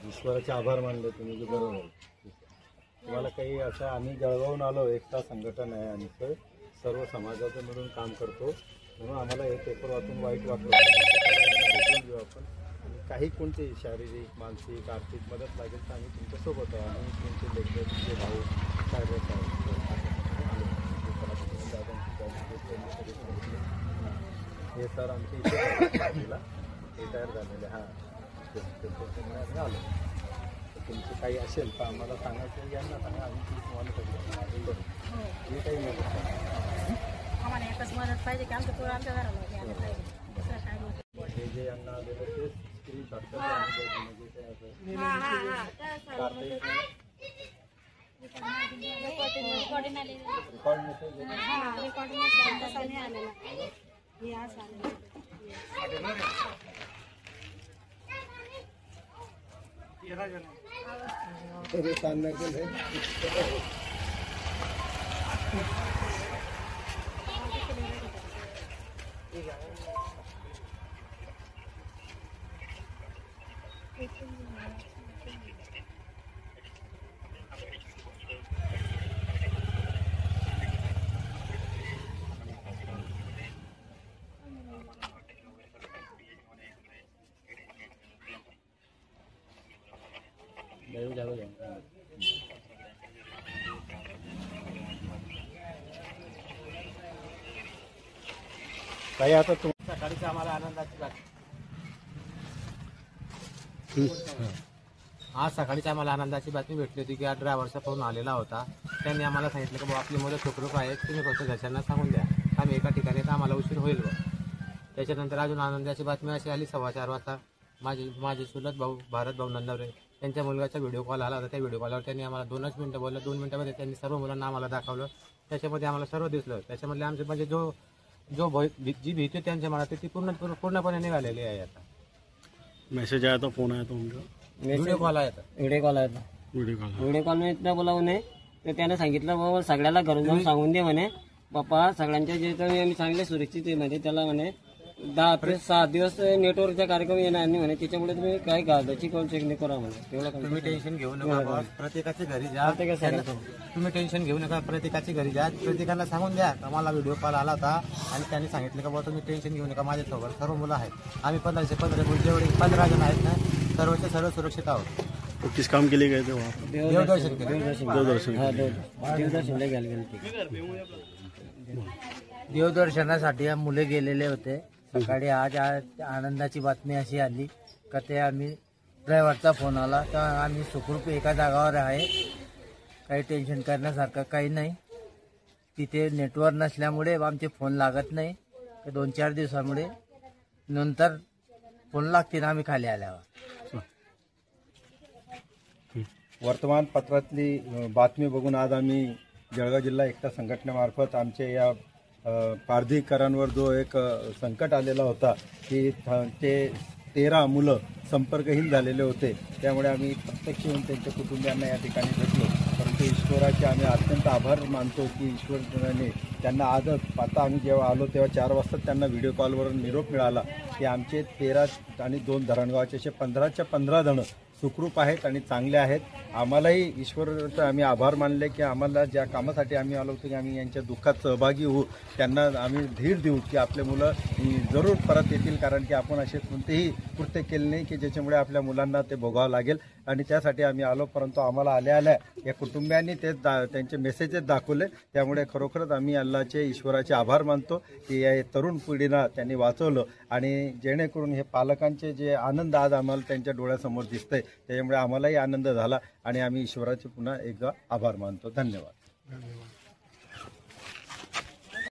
ईश्वराचे आभार मानले तुम्ही, बरोबर. तुम्हाला काही असं, आम्ही जळगावून आलो, एकटा संघटन आहे आणि सर्व समाजाचं मिळून काम करतो, म्हणून आम्हाला हे पेपर वाचून वाईट वाटलं. भेटून घेऊ आपण, आणि काही कोणती शारीरिक, मानसिक, आर्थिक मदत लागेल तर आम्ही तुमच्यासोबत आहे. आम्ही तुमचे लेकर, तुमचे भाऊ, साहेब हे सर आमच्या इथे रिटायर झालेले. हां, त्याच्यामुळे आम्ही आलो. तर तुमचं काही असेल तर आम्हाला सांगायचं, यांना सांगा, आम्ही ती तुम्हाला करू. हे काही मदत आम्हाला एकच मदत पाहिजे की आमचं पोरं आमच्या घराला पाहिजे. हे जे यांना आलेलं ते स्क्रीन टाकतात, म्हणजे काय असं रेकॉर्ड मेसेज काही. आता सकाळीच आम्हाला आनंदाची बातमी, आज सकाळीच आम्हाला आनंदाची बातमी भेटली होती की आज ड्रायव्हरचा फोन आलेला होता. त्यांनी आम्हाला सांगितलं की बाबा आपली मुलं सुखरूप आहेत, तुम्ही फक्त घरच्यांना सांगून द्या, आम्ही एका ठिकाणी तर आम्हाला उशीर होईल बा. त्याच्यानंतर अजून आनंदाची बातमी अशी आली, 4:15 वाजता माझे चुलत भाऊ भारत भाऊ नंदवरे त्यांच्या मुलगाचा व्हिडिओ कॉल आला होता. त्या व्हिडिओ कॉलवर त्यांनी आम्हाला 2 मिनिटं बोललं. 2 मिनिटामध्ये त्यांनी सर्व मुलांना आम्हाला दाखवलं. त्याच्यामध्ये आम्हाला सर्व दिसलं. त्याच्यामधले आमचे म्हणजे जी भीती त्यांच्या मनात ती पूर्णपणे निघालेली आहे. आता मैसेज आया था, फोन आया था उनका, व्हिडिओ कॉल आया था. व्हिडिओ कॉल में इतना बोला म्हणे, तर त्याने सांगितलं बाबा सगळ्याला घरून जाऊन सांगून दे म्हणे, पप्पा सगळ्यांच्या जे काही आम्ही चांगले सुरक्षित मध्ये त्याला म्हणे 10 ते 7 दिवस नेटवर्कचा कार्यक्रम येणार नाही म्हणे, त्याच्यामुळे तुम्ही काय घालची कॉल चेक नाही करा म्हणे. तेवढं तुम्ही टेन्शन घेऊ नका बाबा, प्रत्येकाच्या घरी जा. तुम्ही टेन्शन घेऊ नका, प्रत्येकाच्या घरी जा, प्रत्येकाला सांगून द्या आम्हाला व्हिडिओ कॉल आला होता आणि त्यांनी सांगितलं का बाबा तुम्ही टेन्शन घेऊ नका, माझ्यासोबत सर्व मुलं आहेत. आम्ही 15 जेवढे 15 जण आहेत ना, सर्वचे सर्व सुरक्षित आहोत. तो किस काम के लिए गए थे वहाँ? देवदर्शन देवदर्शनला गेले. देवदर्शनासाठी मुले गेलेले होते. सकाळी आज आनंदाची बातमी अशी आली का ते आम्ही ड्रायव्हरचा फोन आला तर आम्ही सुखरूप एका जागावर आहे, काही टेन्शन करण्यासारखं काही नाही. तिथे नेटवर्क नसल्यामुळे आमचे फोन लागत नाही. 2-4 दिवसामुळे नंतर फोन लागतील आम्ही खाली आल्यावर. वर्तमानपत्रातली बातमी बघून आज आम्ही जळगाव जिल्हा एकता संघटनेमार्फत आमच्या या प्राधिकरणावर जो एक संकट आलेला होता की ते 13 मुलं संपर्कहीन झालेले होते, त्यामुळे आम्ही प्रत्यक्ष येऊन त्यांच्या कुटुंबियांना या ठिकाणी भेटलो. परंतु ईश्वराचे आम्ही अत्यंत आभार मानतो की ईश्वराने त्यांना आजच, आता आम्ही जेव्हा आलो तेव्हा 4 वाजता त्यांना व्हिडिओ कॉलवरून निरोप मिळाला की आमचे 13 आणि 2 धरणगावचे असे 15च्या 15 जण सुखरूप आहेत आणि चांगले आहेत. आम्हालाही ईश्वराचं आम्ही आभार मानले की आम्हाला ज्या कामासाठी आम्ही आलो होतो की आम्ही यांच्या दुःखात सहभागी होऊ, त्यांना आम्ही धीर देऊ की आपले मुलं जरूर परत येतील, कारण की आपण असे कोणतेही कृत्य केले नाही की ज्याच्यामुळे आपल्या मुलांना ते भोगावं लागेल, आणि त्यासाठी आम्ही आलो. परंतु आम्हाला आल्या या कुटुंबियांनी त्यांचे मेसेजेस दाखवले, त्यामुळे खरोखरच आम्ही अल्लाचे, ईश्वराचे आभार मानतो की या तरुण पिढीला त्यांनी वाचवलं, आणि जेणेकरून हे पालकांचे जे आनंद आज आम्हाला त्यांच्या डोळ्यासमोर दिसतंय, त्याच्यामुळे आम्हालाही आनंद झाला आणि आम्ही ईश्वराचे पुन्हा एकदा आभार मानतो. धन्यवाद.